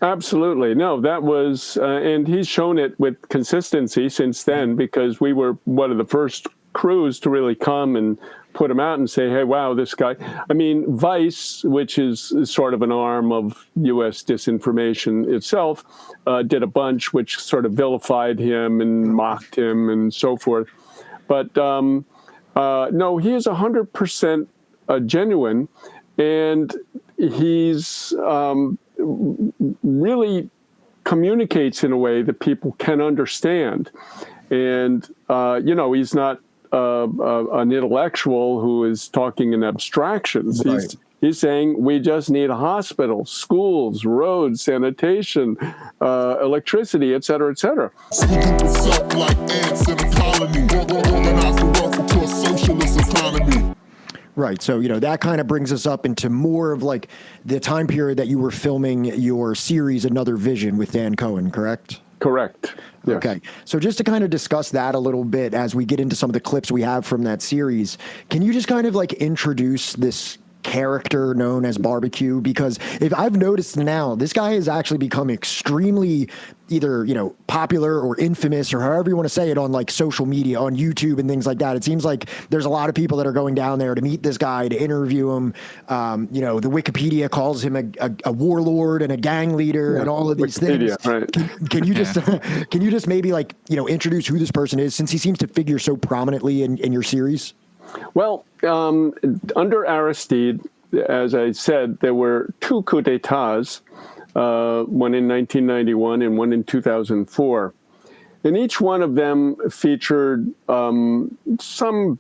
Absolutely. No, that was, and he's shown it with consistency since then, because we were one of the first crews to really come and put him out and say, hey, wow, this guy. I mean, Vice, which is sort of an arm of U.S. disinformation itself, did a bunch which sort of vilified him and mocked him and so forth. But no, he is 100% genuine, and he's really communicates in a way that people can understand. And, he's not an intellectual who is talking in abstractions. Right. He's saying we just need hospitals, schools, roads, sanitation, electricity, et cetera, et cetera. Like ants in a colony, organize the wealth into a socialist economy. Right. So, that kind of brings us up into more of like the time period that you were filming your series, Another Vision, with Dan Cohen, correct? Correct. Yes. Okay. So just to kind of discuss that a little bit as we get into some of the clips we have from that series, can you just kind of like introduce this character known as Barbeque? Because if I've noticed now, this guy has actually become extremely either, popular or infamous, or however you want to say it, on like social media, on YouTube and things like that. It seems like there's a lot of people that are going down there to meet this guy, to interview him. The Wikipedia calls him a warlord and a gang leader and all of these things. Right. Can you just can you just maybe like, introduce who this person is, since he seems to figure so prominently in your series? Well, under Aristide, as I said, there were two coups d'états, one in 1991 and one in 2004. And each one of them featured some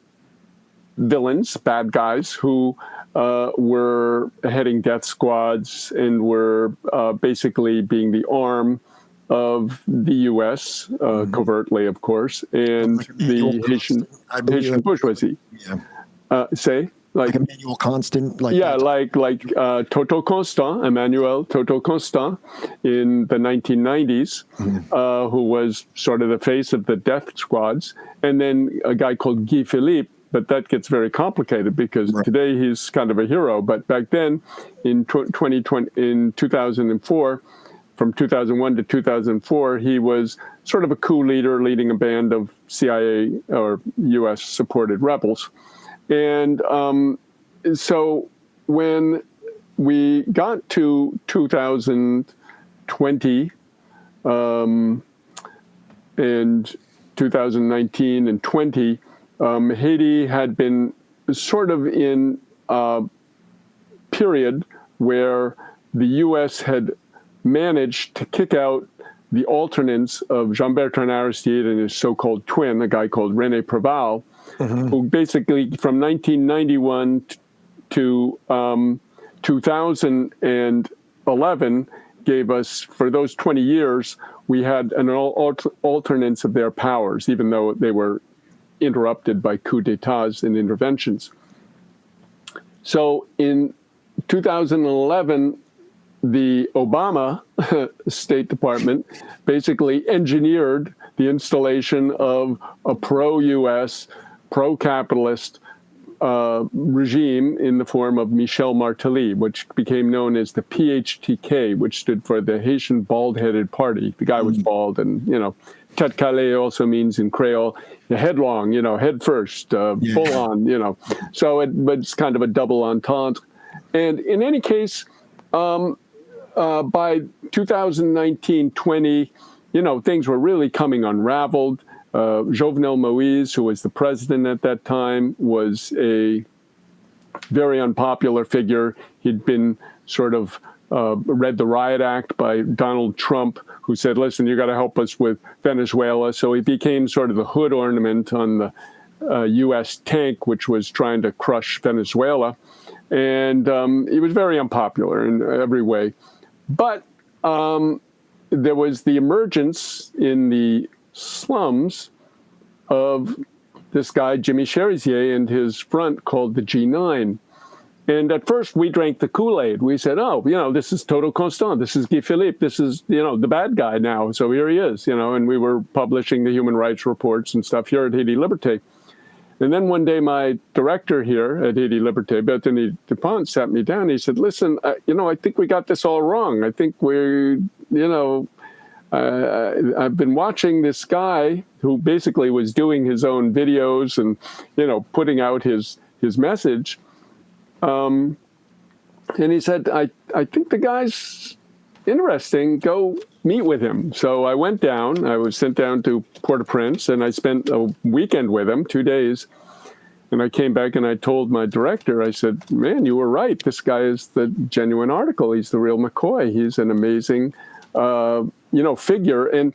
villains, bad guys, who were heading death squads and were basically being the arm of the U.S., covertly, of course, and the Haitian bourgeoisie. Yeah. Like Emmanuel Constant. like Toto Constant, Emmanuel Toto Constant, in the 1990s, who was sort of the face of the death squads, and then a guy called Guy Philippe. But that gets very complicated because today he's kind of a hero. But back then, in 2004. From 2001 to 2004, he was sort of a coup leader leading a band of CIA or U.S. supported rebels. And so when we got to 2020 and 2019 and 20, Haiti had been sort of in a period where the U.S. had managed to kick out the alternates of Jean-Bertrand Aristide and his so-called twin, a guy called René Préval, who basically from 1991 to 2011 gave us, for those 20 years, we had an alternance of their powers, even though they were interrupted by coups d'états and interventions. So in 2011, the Obama State Department basically engineered the installation of a pro-U.S., pro-capitalist regime in the form of Michel Martelly, which became known as the PHTK, which stood for the Haitian Bald-Headed Party. The guy was bald, and, tête calée also means in Creole, headlong, head first, full on, So it's kind of a double entente. And in any case, by 2019-20, things were really coming unraveled. Jovenel Moïse, who was the president at that time, was a very unpopular figure. He'd been sort of read the Riot Act by Donald Trump, who said, listen, you got to help us with Venezuela. So he became sort of the hood ornament on the U.S. tank, which was trying to crush Venezuela. And he was very unpopular in every way. But there was the emergence in the slums of this guy, Jimmy Cherizier, and his front called the G9. And at first we drank the Kool-Aid. We said, this is Toto Constant. This is Guy Philippe. This is, the bad guy now. So here he is, and we were publishing the human rights reports and stuff here at Haiti Liberte. And then one day, my director here at Haiti Liberte, Bethany DuPont, sat me down. He said, listen, I think we got this all wrong. I think I've been watching this guy who basically was doing his own videos and, putting out his message. And he said, I think the guy's interesting. Go meet with him. So I went down. I was sent down to Port-au-Prince, and I spent a weekend with him, 2 days. And I came back and I told my director, I said, man, you were right. This guy is the genuine article. He's the real McCoy. He's an amazing, figure. And,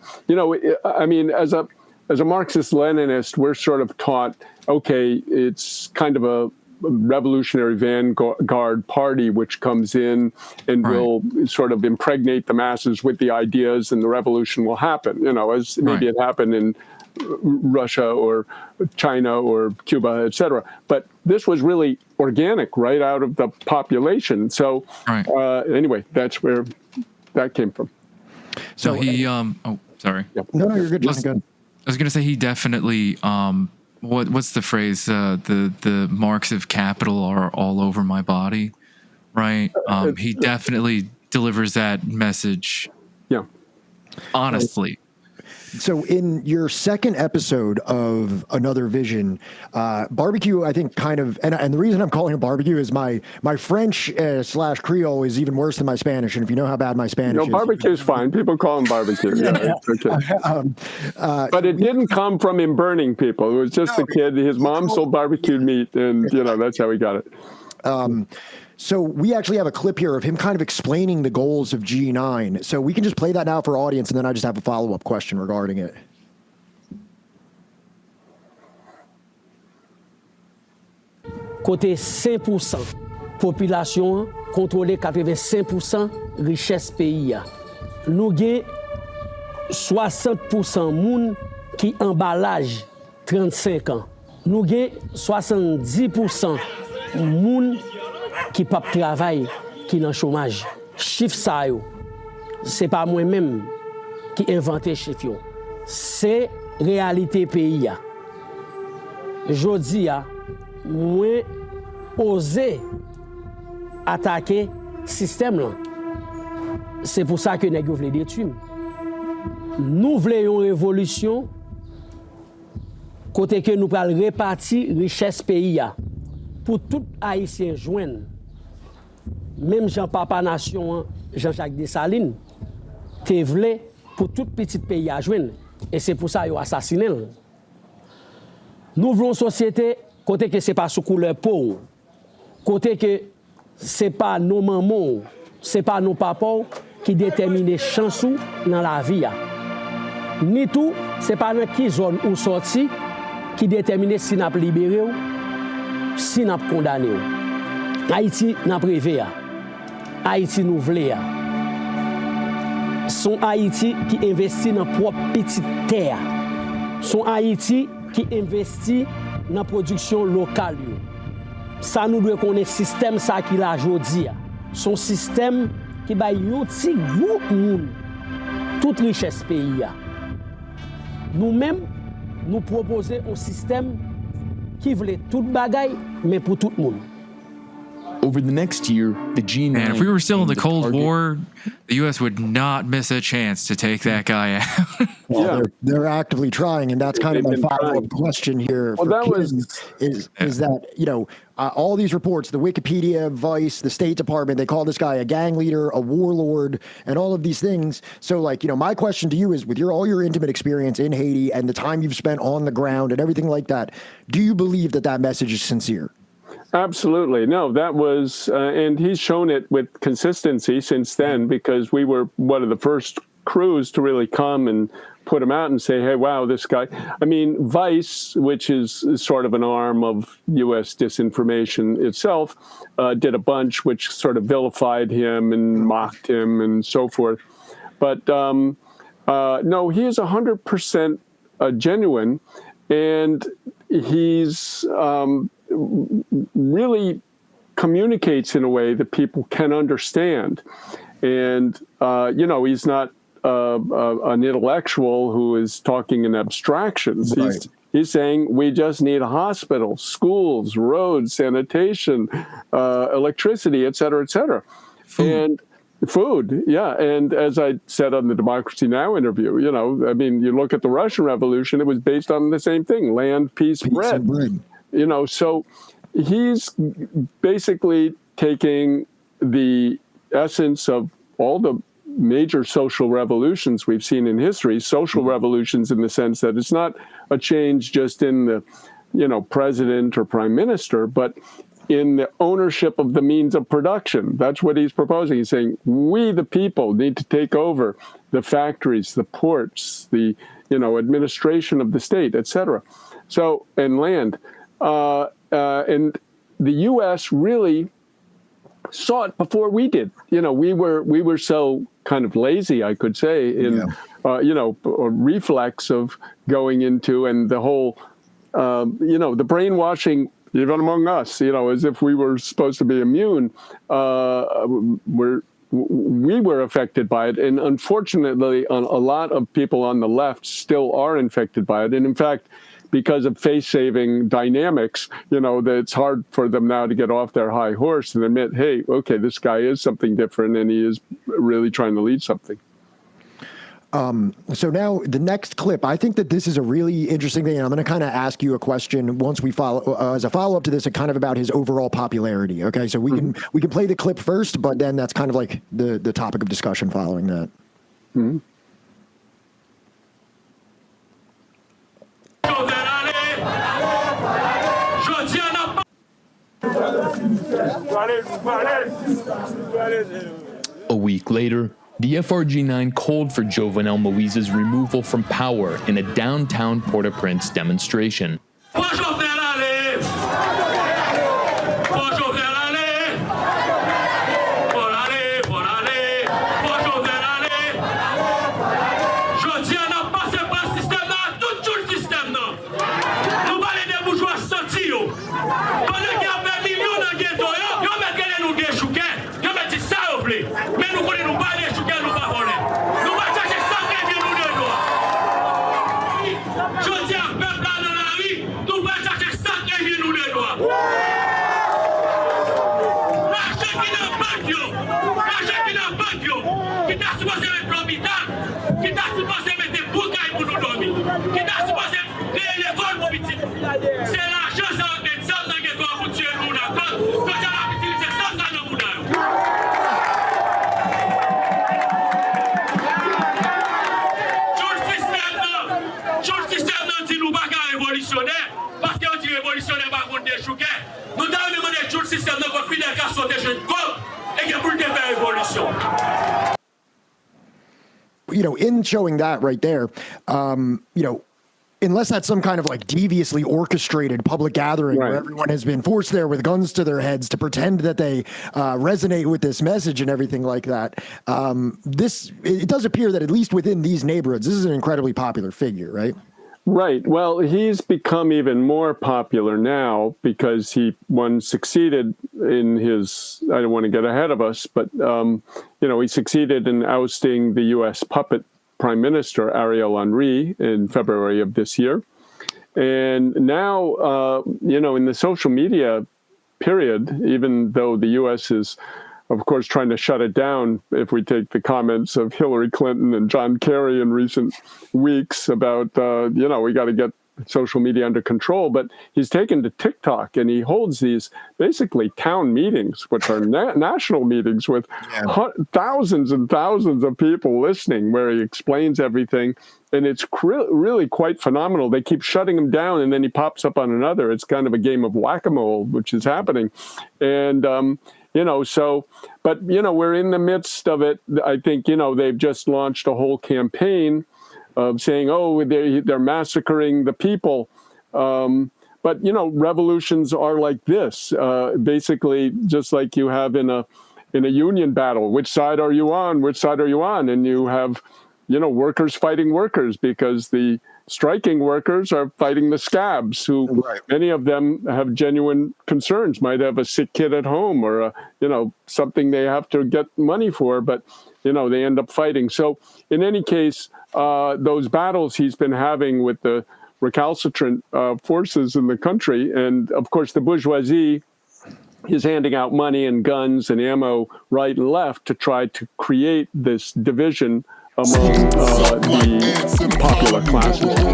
as a Marxist-Leninist, we're sort of taught, okay, it's kind of a revolutionary vanguard party which comes in and will sort of impregnate the masses with the ideas, and the revolution will happen, as maybe it happened in Russia or China or Cuba, et cetera. But this was really organic, right out of the population. So anyway, that's where that came from. So he, sorry. Yeah. No, you're good. Just good. I was going to say he definitely, what's the phrase? The marks of capital are all over my body, right? He definitely delivers that message. Yeah. Honestly. So in your second episode of Another Vision, Barbeque, I think kind of, and the reason I'm calling it Barbeque is my French / Creole is even worse than my Spanish. And if you know how bad my Spanish is. Barbecue is fine. People call him barbecue. Yeah, it's okay. But it didn't come from him burning people. It was just a kid. His mom sold barbecued meat, and, that's how he got it. So we actually have a clip here of him kind of explaining the goals of G9. So we can just play that now for audience, and then I just have a follow-up question regarding it. Côté 5% population contrôler 85% richesse pays a. Nous gain 60% moun qui emballage 35 ans. Nous gain 70% moun qui pas travail, qui dans chômage. Chiffre ça yo. C'est pas moi-même qui inventé chiffre yo. C'est réalité pays a. Jodi a moi oser attaquer système là. C'est pour ça que nèg yo vle détruire. Nous voulons une révolution côté que nous pral répartir richesse pays a pour tout haïtien joindre. Même Jean-Papa Nation, Jean-Jacques Dessalines, te vle pour tout petit pays à joindre. Et c'est pour ça qu'ils ont assassiné. Nous voulons une société côté que ce n'est pas sous couleur peau, côté que ce n'est pas nos mamans, ce n'est pas nos papas qui déterminent les chances dans la vie. Ni tout, ce n'est pas dans qui zone ou sorti qui détermine si nous avons libéré ou si nous avons condamné. Haïti n'a privé. Haïti nous voulons. Son Haïti qui investit dans propre petite terre. Son Haïti qui investit dans la production locale. Ça nous doit connaître système ça qui l'a jodi. Son système qui ba yon ti groupe moun toute richesse pays. Nous-mêmes nous proposer un système qui voulait tout bagaille mais pour tout le monde. Over the next year, the G9. And if we were still in the Cold target. War, the U.S. would not miss a chance to take that guy out. Well, they're actively trying, and that's kind of my follow-up question here. Well, that was is that all these reports, the Wikipedia, Vice, the State Department, they call this guy a gang leader, a warlord, and all of these things. So, my question to you is, with all your intimate experience in Haiti and the time you've spent on the ground and everything like that, do you believe that message is sincere? Absolutely. No, that was, and he's shown it with consistency since then, because we were one of the first crews to really come and put him out and say, hey, wow, this guy. I mean, Vice, which is sort of an arm of U.S. disinformation itself, did a bunch which sort of vilified him and mocked him and so forth. But no, he is 100% genuine, and he's really communicates in a way that people can understand. And, he's not an intellectual who is talking in abstractions. Right. He's saying we just need hospitals, schools, roads, sanitation, electricity, et cetera, et cetera. And food, yeah. And as I said on the Democracy Now! Interview, I mean, you look at the Russian Revolution, it was based on the same thing: land, peace, bread. And bread. So he's basically taking the essence of all the major social revolutions we've seen in history, social revolutions in the sense that it's not a change just in the, president or prime minister, but in the ownership of the means of production. That's what he's proposing. He's saying, we, the people, need to take over the factories, the ports, the, administration of the state, et cetera. So, and land. And the U.S. really saw it before we did. We were so kind of lazy, I could say, in, a reflex of going into, and the whole, the brainwashing, even among us, as if we were supposed to be immune, we were affected by it. And unfortunately, a lot of people on the left still are infected by it. And in fact, because of face-saving dynamics, that it's hard for them now to get off their high horse and admit, hey, okay, this guy is something different and he is really trying to lead something. So now the next clip, I think that this is a really interesting thing. And I'm going to kind of ask you a question once we follow, as a follow-up to this, and kind of about his overall popularity. Okay, so we can play the clip first, but then that's kind of like the topic of discussion following that. Mm-hmm. A week later, the FRG9 called for Jovenel Moïse's removal from power in a downtown Port-au-Prince demonstration. In showing that right there, unless that's some kind of like deviously orchestrated public gathering where everyone has been forced there with guns to their heads to pretend that they resonate with this message and everything like that, it does appear that at least within these neighborhoods, this is an incredibly popular figure, right? Right. Well, he's become even more popular now because he succeeded in his, I don't want to get ahead of us, but, he succeeded in ousting the U.S. puppet Prime Minister Ariel Henry in February of this year. And now, in the social media period, even though the U.S. is, of course, trying to shut it down, if we take the comments of Hillary Clinton and John Kerry in recent weeks about, we got to get social media under control. But he's taken to TikTok and he holds these basically town meetings, which are national meetings with thousands and thousands of people listening, where he explains everything. And it's really quite phenomenal. They keep shutting him down and then he pops up on another. It's kind of a game of whack-a-mole, which is happening. And, but we're in the midst of it. I think, they've just launched a whole campaign of saying, oh, they're massacring the people. But, revolutions are like this, basically, just like you have in a union battle. Which side are you on? Which side are you on? And you have, workers fighting workers because the striking workers are fighting the scabs, who many of them have genuine concerns, might have a sick kid at home or, something they have to get money for, but, they end up fighting. So in any case, those battles he's been having with the recalcitrant forces in the country. And of course, the bourgeoisie is handing out money and guns and ammo right and left to try to create this division among the popular classes.